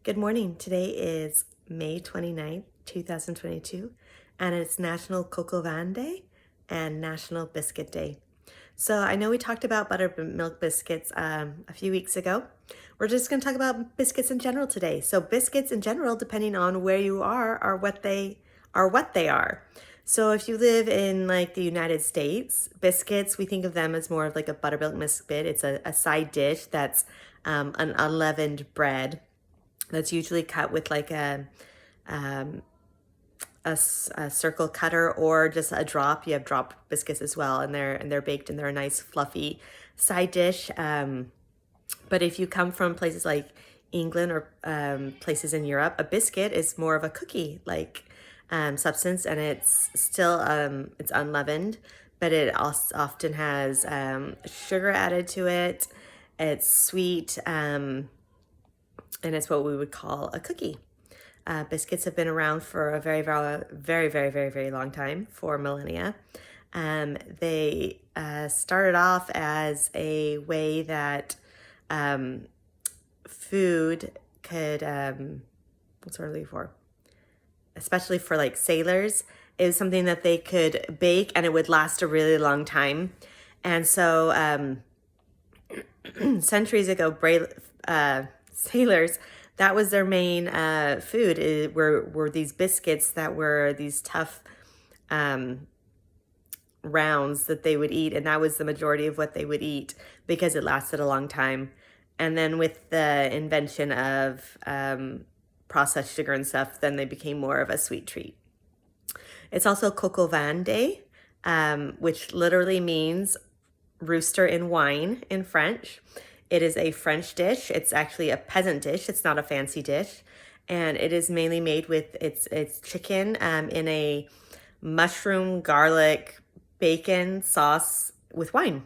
Good morning. Today is May 29th, 2022, and it's National Coq Au Vin Day and National Biscuit Day. So I know we talked about buttermilk biscuits a few weeks ago. We're just going to talk about biscuits in general today. So biscuits in general, depending on where you are what they are. So if you live in like the United States, biscuits, we think of them as more of like a buttermilk biscuit. It's a side dish that's an unleavened bread that's usually cut with like um, a circle cutter or just a drop. You have drop biscuits as well, and they're baked and they're a nice fluffy side dish. But if you come from places like England or places in Europe, a biscuit is more of a cookie like substance, and it's still it's unleavened, but it also often has sugar added to it. It's sweet, and it's what we would call a cookie. Biscuits have been around for a very long time, for millennia. They started off as a way that food could, what's the word I'm looking for? Especially for like sailors, it was something that they could bake and it would last a really long time. And so centuries ago, sailors, that was their main food, were these biscuits that were these tough rounds that they would eat, and that was the majority of what they would eat because it lasted a long time. And then with the invention of processed sugar and stuff, then they became more of a sweet treat. It's also Coq Au Vin Day, which literally means rooster in wine in French. It is a French dish. It's actually a peasant dish. It's not a fancy dish. And it is mainly made with its chicken in a mushroom, garlic, bacon sauce with wine.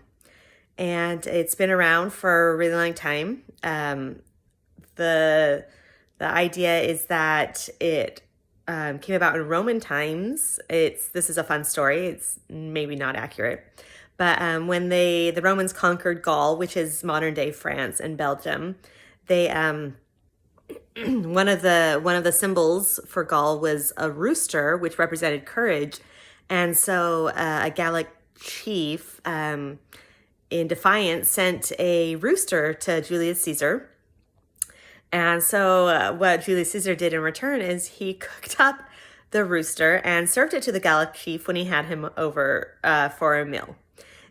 And it's been around for a really long time. The idea is that it came about in Roman times. This is a fun story. It's maybe not accurate. But when the Romans conquered Gaul, which is modern day France and Belgium, they one of the symbols for Gaul was a rooster, which represented courage, and so a Gallic chief, in defiance, sent a rooster to Julius Caesar. And so what Julius Caesar did in return is he cooked up the rooster and served it to the Gallic chief when he had him over for a meal.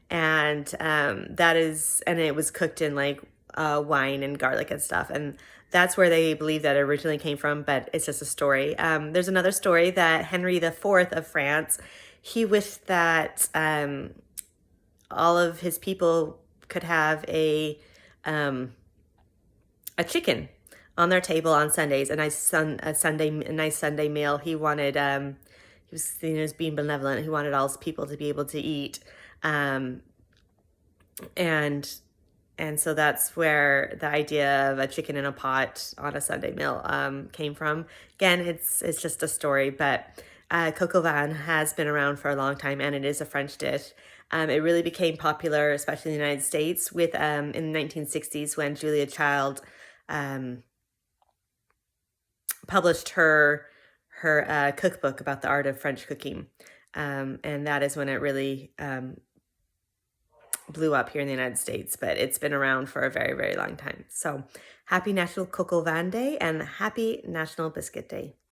And it was cooked in like wine and garlic and stuff. And that's where they believe that it originally came from, but it's just a story. There's another story that Henry IV of France, he wished that all of his people could have a chicken on their table on Sundays, a nice Sunday meal. He wanted, he was being benevolent. He wanted all his people to be able to eat. And so that's where the idea of a chicken in a pot on a Sunday meal came from. Again, it's just a story, but Coq Au Vin has been around for a long time, and it is a French dish. It really became popular, especially in the United States, with in the 1960s when Julia Child published her cookbook about the art of French cooking, and that is when it really blew up here in the United States, but it's been around for a very long time. So happy National Coq Au Vin Day and happy National Biscuit Day.